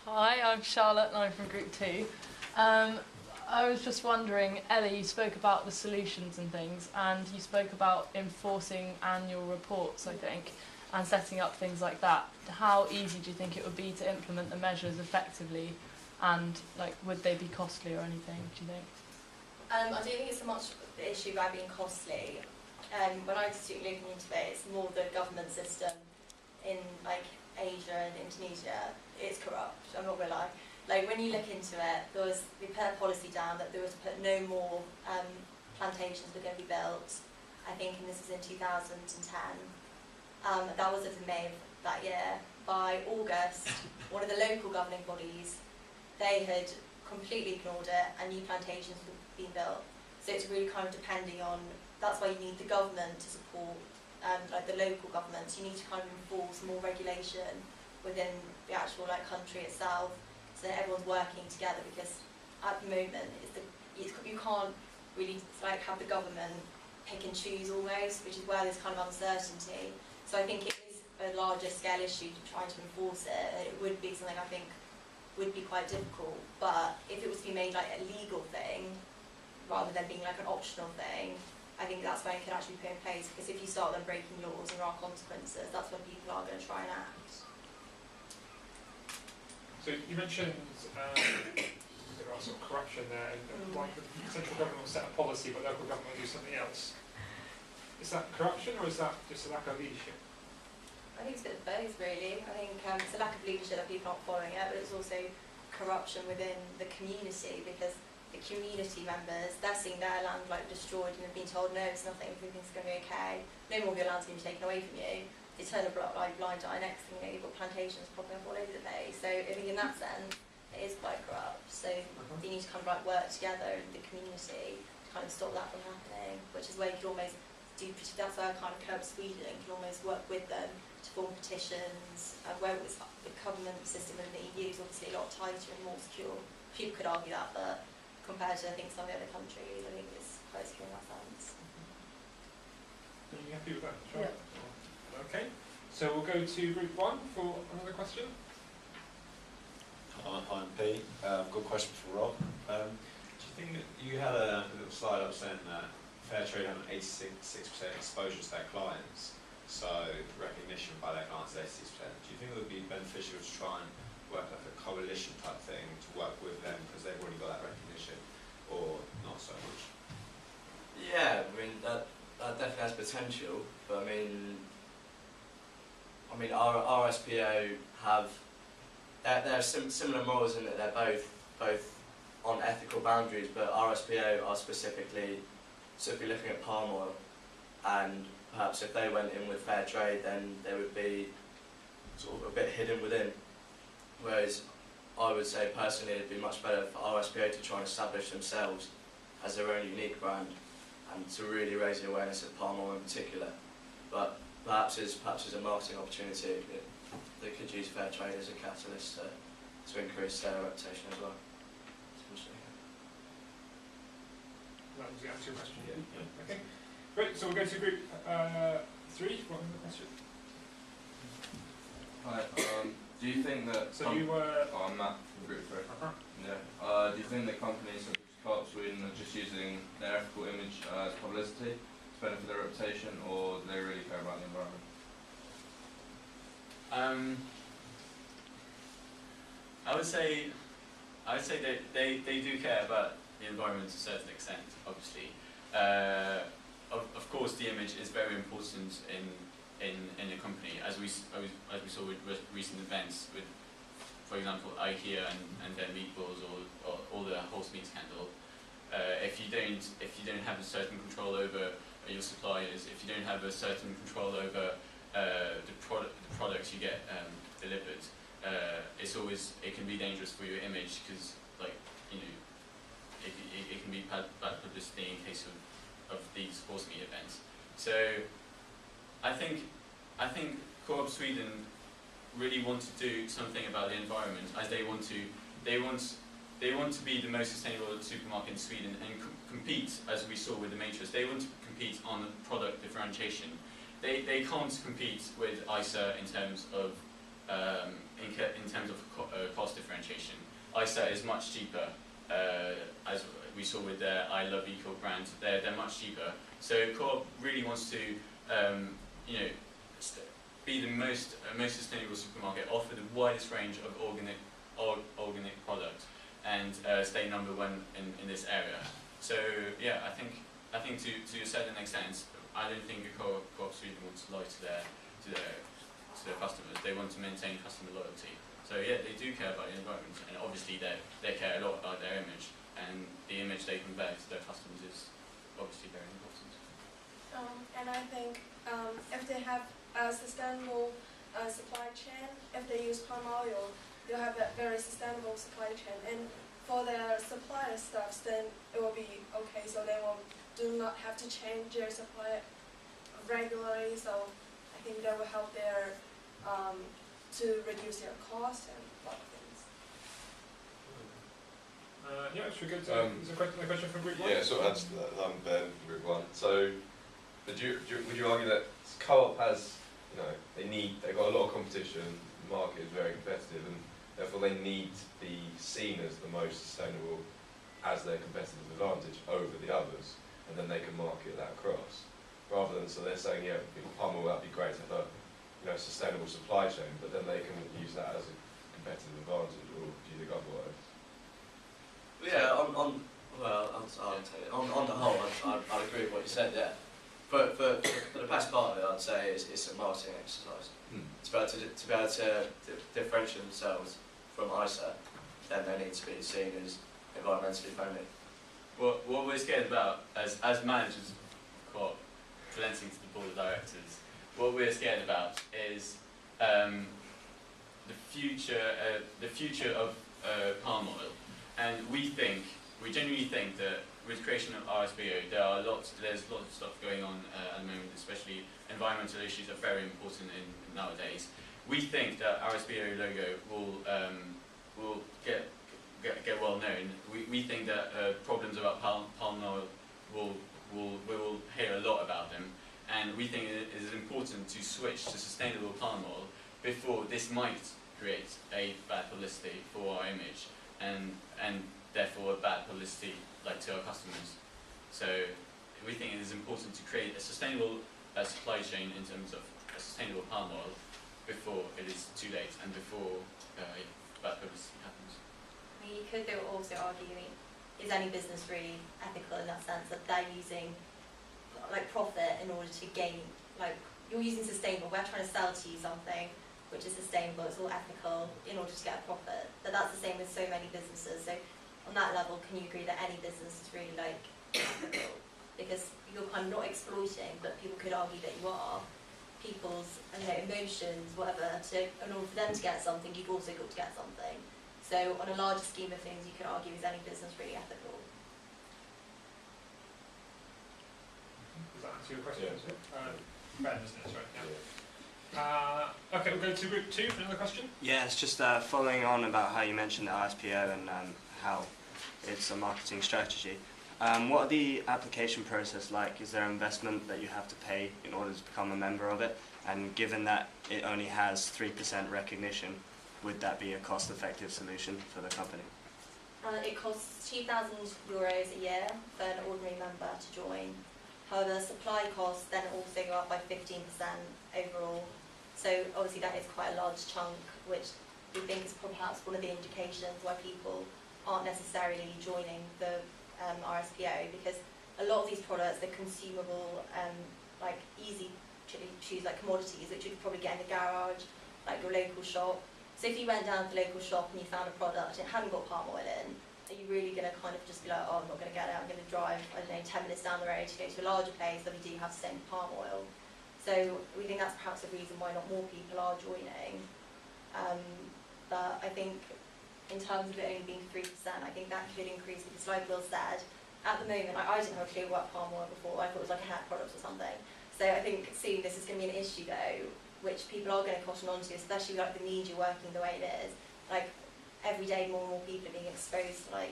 Hi, I'm Charlotte and I'm from Group 2. I was just wondering, Ellie, you spoke about the solutions and things, and you spoke about enforcing annual reports, I think, and setting up things like that. How easy do you think it would be to implement the measures effectively, and would they be costly or anything, do you think? I don't think it's so much the issue about being costly. When I was looking into it, it's more the government system in Asia and Indonesia. It's corrupt, I'm not going to lie. When you look into it, they put a policy down that there was to put no more plantations were going to be built. I think, and this was in 2010. That was in May of that year. By August, one of the local governing bodies, they had completely ignored it, and new plantations were being built. So it's really kind of depending on. That's why you need the government to support, the local governments. You need to kind of enforce more regulation within the actual country itself, so that everyone's working together. Because at the moment, you can't really have the government pick and choose almost, which is where there's kind of uncertainty. So I think it is a larger scale issue to try to enforce it. And it would be something I think would be quite difficult. But if it was to be made a legal thing, rather than being an optional thing, I think that's when it could actually be put in place. Because if you start then breaking laws and there are consequences, that's when people are going to try and act. So you mentioned there are sort of corruption there, and the central government will set a policy, but local government will do something else. Is that corruption, or is that just a lack of leadership? I think it's a bit of both, really. I think it's a lack of leadership that people aren't following it, but it's also corruption within the community, because the community members, they're seeing their land destroyed and have been told, no, it's nothing, everything's going to be okay, no more of your land's going to be taken away from you. They turn a blind eye, next thing you've got plantations popping up all over the place. So I think in that sense, it is quite corrupt. So you need to kind of work together in the community to kind of stop that from happening, which is where you can almost do, that's why I kind of curb Sweden, you can almost work with them to form petitions, where the government system in the EU is obviously a lot tighter and more secure. People could argue that, but compared to I think some of the other countries, I think it's quite secure in that sense. Are you happy with that? Sure. Yeah. Okay, so we'll go to group 1 for another question. Hi, I'm Pete. I've got a question for Rob. Do you think that you had a little slide up saying that Fairtrade have an 86% exposure to their clients, so recognition by their clients is 86%. Do you think it would be beneficial to try and work like a coalition type thing to work with them because they've already got that recognition, or not so much? Yeah, I mean that definitely has potential, but I mean our RSPO have they're similar morals in that they're both on ethical boundaries, but RSPO are specifically looking at palm oil, and perhaps if they went in with fair trade, then they would be sort of a bit hidden within. Whereas I would say personally it'd be much better for RSPO to try and establish themselves as their own unique brand and to really raise the awareness of palm oil in particular. But perhaps as a marketing opportunity, they could use fair trade as a catalyst to increase their reputation as well. That was the answer to your question. Yeah. Okay, great. So we'll go to group 3. What was the question? Hi. Do you think that? So you were. Oh, I'm Matt from Group 3. Yeah. Do you think that companies such as Co-op Sweden are just using their ethical image as publicity to benefit their reputation, or do they really care about the environment? I would say they do care about the environment to a certain extent, obviously. Of course, the image is very important in a company, as we saw with recent events with, for example, IKEA and their meatballs, or the horse meat scandal. If you don't have a certain control over your suppliers, if you don't have a certain control over the products you get delivered, it can be dangerous for your image, because it can be bad publicity in case of these horse meat events. So I think Co-op Sweden really want to do something about the environment, as they want to be the most sustainable supermarket in Sweden and compete, as we saw with the Matrix. They want to compete on product differentiation. They can't compete with ISA in terms of cost differentiation. ISA is much cheaper, as we saw with their I Love Eco brand. They're much cheaper. So Co-op really wants to, you know, be the most sustainable supermarket, offer the widest range of organic products, and stay number one in this area. So yeah, I think to a certain extent, I don't think Co-op Sweden wants to lie to their customers. They want to maintain customer loyalty. So yeah, they do care about the environment, and obviously they care a lot about their image, and the image they convey to their customers is obviously very important. And I think if they have a sustainable supply chain, if they use palm oil, they'll have a very sustainable supply chain. And for their supplier stuffs, then it will be okay. So they do not have to change their supply regularly. So I think that will help their to reduce their cost and a lot of things. Yeah, should we go to there's a question from Group 1? Yeah, sort of answer that. I'm Ben from Group 1. So, would you argue that Co-op has, they've got a lot of competition, the market is very competitive, and therefore they need to be seen as the most sustainable as their competitive advantage over the others, and then they can market that across. Rather than, so they're saying, yeah, palm oil, that'd be great to have a sustainable supply chain, but then they can use that as a competitive advantage, or do you think otherwise? Yeah, I'll tell you. On the whole, I'd agree with what you said. Yeah, for the best part of it, I'd say it's a marketing exercise. To be able to differentiate themselves from ISA, then they need to be seen as environmentally friendly. What we're scared about as managers of Co-op, presenting to the board of directors, what we're scared about is the future of palm oil, and we genuinely think that with creation of RSPO, there's lots of stuff going on at the moment, especially environmental issues are very important nowadays. We think that RSPO logo will get well known. We think that problems about palm oil we will hear a lot about them, and we think it is important to switch to sustainable palm oil before this might create a bad publicity for our image, and therefore a bad publicity to our customers. So we think it is important to create a sustainable supply chain in terms of a sustainable palm oil before it is too late and before bad publicity happens. I mean, you could also argue, is any business really ethical in that sense that they're using profit in order to gain, you're using sustainable, we're trying to sell to you something which is sustainable, it's all ethical in order to get a profit. But that's the same with so many businesses. So on that level, can you agree that any business is really ethical? Because you're kind of not exploiting, but people could argue that you are. People's emotions, whatever, in order for them to get something, you've also got to get something. So on a larger scheme of things, you could argue, is any business really ethical? Does that answer your question? Yeah. Ben, isn't it? Right, yeah. Okay, we'll go to Group 2 for another question. Yeah, it's just following on about how you mentioned the ISPO and how it's a marketing strategy. What are the application process like? Is there investment that you have to pay in order to become a member of it? And given that it only has 3% recognition, would that be a cost-effective solution for the company? It costs €2,000 a year for an ordinary member to join. However, supply costs then also go up by 15% overall. So obviously that is quite a large chunk, which we think is perhaps one of the indications why people aren't necessarily joining the RSPO, because a lot of these products, they're consumable, easy to choose, commodities, which you could probably get in the garage, your local shop. So if you went down to the local shop and you found a product and it hadn't got palm oil in, are you really going to kind of just be like, oh, I'm not going to get it, I'm going to drive, 10 minutes down the road to go to a larger place that we do have sustainable palm oil. So we think that's perhaps a reason why not more people are joining. But I think in terms of it only being 3%, I think that could increase, because like Will said, at the moment, I didn't have a clue about palm oil before, I thought it was like a hair product or something. So I think soon this is going to be an issue though, which people are going to cotton on to, especially the media working the way it is. Every day more and more people are being exposed to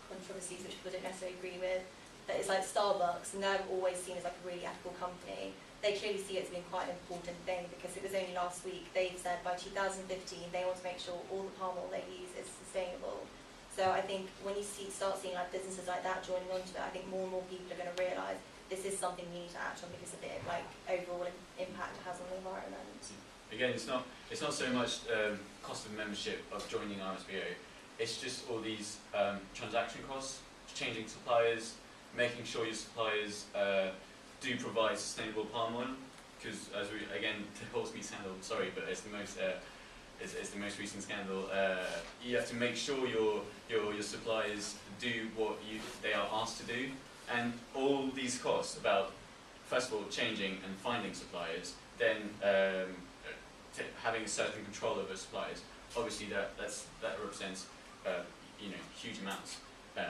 controversies which people don't necessarily agree with. But it's like Starbucks, and they're always seen as a really ethical company. They clearly see it as being quite an important thing, because it was only last week they've said by 2015 they want to make sure all the palm oil they use is sustainable. So I think when you start seeing like businesses like that joining onto it, I think more and more people are going to realise this is something we need to act on because of the like overall impact it has on the environment. Again, it's not so much cost of membership of joining RSPO. It's just all these transaction costs, changing suppliers, making sure your suppliers do provide sustainable palm oil. Because as we again, the horsemeat scandal. Sorry, but it's the most recent scandal. You have to make sure your suppliers do what they are asked to do, and all these costs about first of all changing and finding suppliers, then having a certain control over suppliers. Obviously, that represents huge amounts,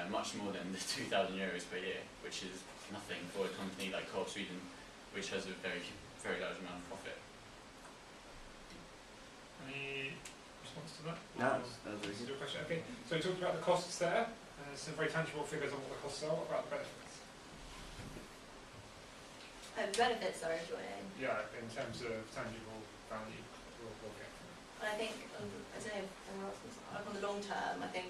much more than the €2,000 per year, which is nothing for a company like Co-op Sweden, which has a very large amount of profit. Any response to that? No, This is your question. Okay, so we talked about the costs there. Some very tangible figures on what the costs are. What about the benefits? Benefits, sorry, joining. Yeah, in terms of tangible value we'll get from it. And I think, I don't know, like on the long term, I think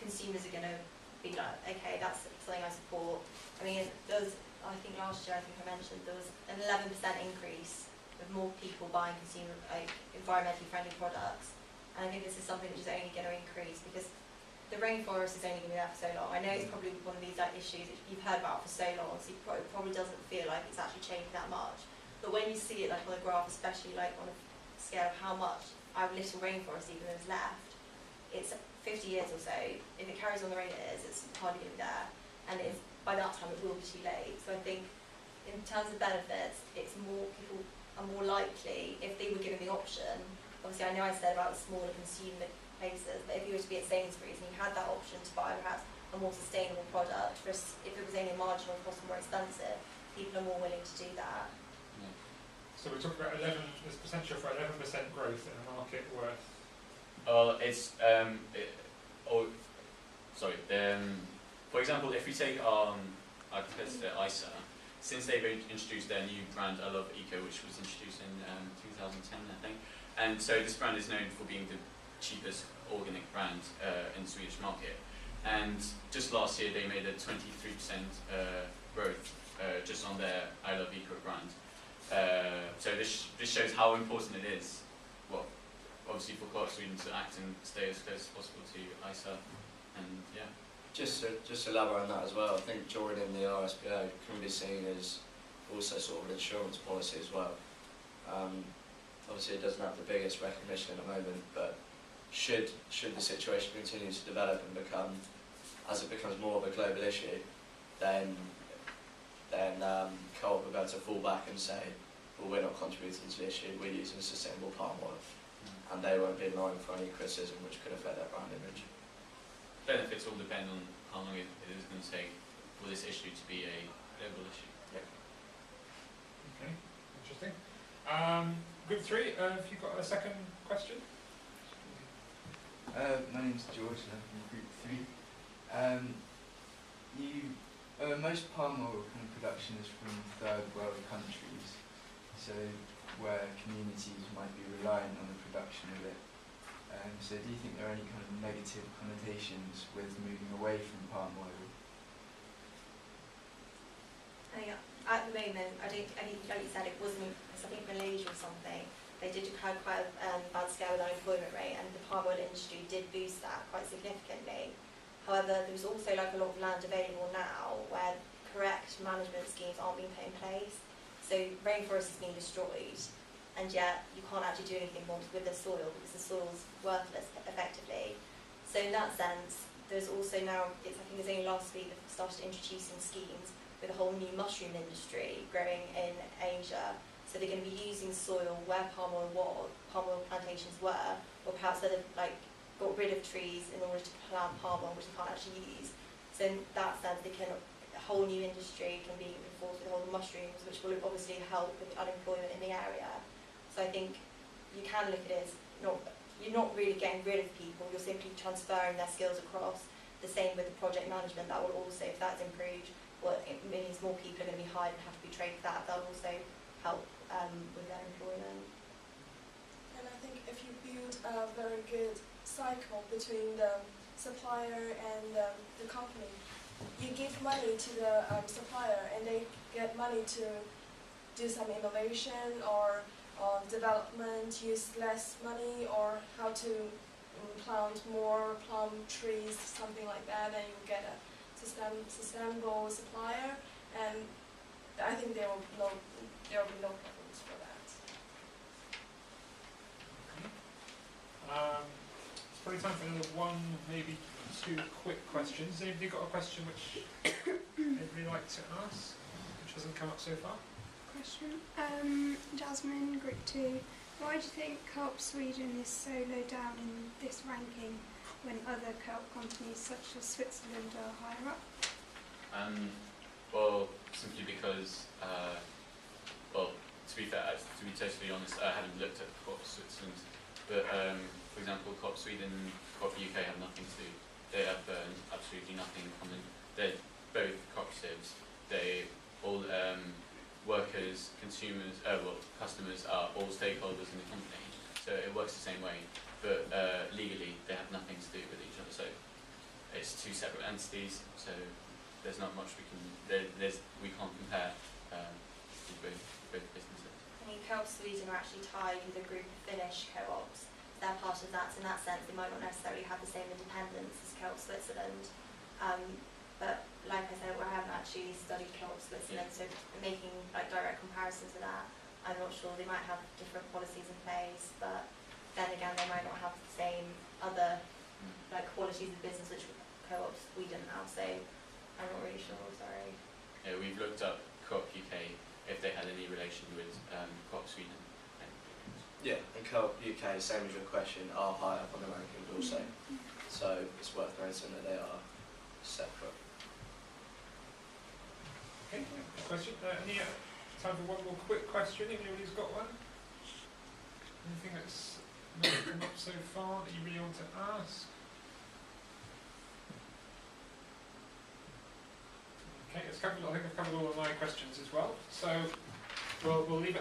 consumers are going to be like, okay, that's something I support. I mean, I think last year, I think I mentioned, there was an 11% increase of more people buying environmentally friendly products. And I think this is something which is only going to increase because the rainforest is only going to be there for so long. I know it's probably one of these issues that you've heard about for so long, so it probably doesn't feel like it's actually changed that much. But when you see it like on a graph, especially like on a scale of how much our little rainforest even is left, it's 50 years or so. If it carries on the rate it is, it's hardly going to be there. And by that time it will be too late. So I think in terms of benefits, it's more people are more likely, if they were given the option, obviously I know I said about the smaller consumer places, but if you were to be at Sainsbury's and you had that option to buy perhaps a more sustainable product, if it was only a marginal cost more expensive, people are more willing to do that. Yeah. So we talked about there's potential for 11% growth in a market worth. For example, if we take our competitor ISA, since they've introduced their new brand I Love Eco, which was introduced in 2010, I think, and so this brand is known for being the cheapest organic brand in the Swedish market. And just last year they made a 23% growth just on their I Love Eco brand. So this shows how important it is, well, obviously for Co-op Sweden to act and stay as close as possible to ISA, and yeah. Just to elaborate on that as well, I think joining the RSPO can be seen as also sort of an insurance policy as well. Obviously it doesn't have the biggest recognition at the moment, but should the situation continue to develop and become, as it becomes more of a global issue, then Co-op will be able to fall back and say, well, we're not contributing to the issue, we're using sustainable palm oil, and they won't be in line for any criticism which could affect their brand image. Benefits all depend on how long it is going to take for this issue to be a global issue. Yeah. Okay, interesting. Group 3, have you got a second question? My name's George and I'm from Group 3. Most palm oil kind of production is from third world countries, so where communities might be reliant on the production of it. So do you think there are any kind of negative connotations with moving away from palm oil? At the moment, I think, like you said, it wasn't, I think Malaysia or something, they did have quite a bad scale with unemployment rate, and the palm oil industry did boost that quite significantly. However, there was also like a lot of land available now where correct management schemes aren't being put in place. So rainforest is being destroyed, and yet you can't actually do anything more with the soil because the soil's worthless effectively. So in that sense, there's also now, I think it was only last week that they started introducing schemes with a whole new mushroom industry growing in Asia. So they're going to be using soil where palm oil plantations were, or perhaps they've got rid of trees in order to plant palm oil, which they can't actually use. So in that sense, a whole new industry can be enforced with all the mushrooms, which will obviously help with unemployment in the area. So I think you can look at it as you're not really getting rid of people, you're simply transferring their skills across. The same with the project management, that will also, if that's improved, well, it means more people are going to be hired and have to be trained for that. That'll also help with their employment. And I think if you build a very good cycle between the supplier and the company. You give money to the supplier and they get money to do some innovation or development, use less money, or how to plant more plum trees, something like that, and you get a sustainable supplier, and I think there will be no problems for that. It's probably time for another one, maybe two quick questions. Has anybody got a question which anybody like to ask, which hasn't come up so far? Question. Jasmine, Group 2. Why do you think Co-op Sweden is so low down in this ranking when other co-op companies such as Switzerland are higher up? Well, simply because, well, to be fair, to be totally honest, I haven't looked at Co-op Switzerland, but for example, Co-op Sweden and Co-op UK have nothing to do. They have absolutely nothing in common. They're both cooperatives. They all workers, consumers, customers are all stakeholders in the company, so it works the same way. But legally, they have nothing to do with each other. So it's two separate entities. So there's not much we can. We can't compare both businesses. I mean, Co-op Sweden are actually tied with a group of Finnish co-ops. They're part of that, so in that sense, they might not necessarily have the same independence as Co-op Switzerland. But like I said, I haven't actually studied Co-op Switzerland, so making like direct comparisons to that, I'm not sure. They might have different policies in place, but then again, they might not have the same other like qualities of business which Co-op Sweden have. So I'm not really sure. Sorry. Yeah, we've looked up Co-op UK if they had any relation with Co-op Sweden. Yeah, and Co-op UK, same as your question, are higher up on the rankings also. So it's worth noting that they are separate. Okay, question. Any time for one more quick question? If anybody's got one? Anything that's not come up so far that you really want to ask? Okay, I think I've covered all of my questions as well. So we'll leave it.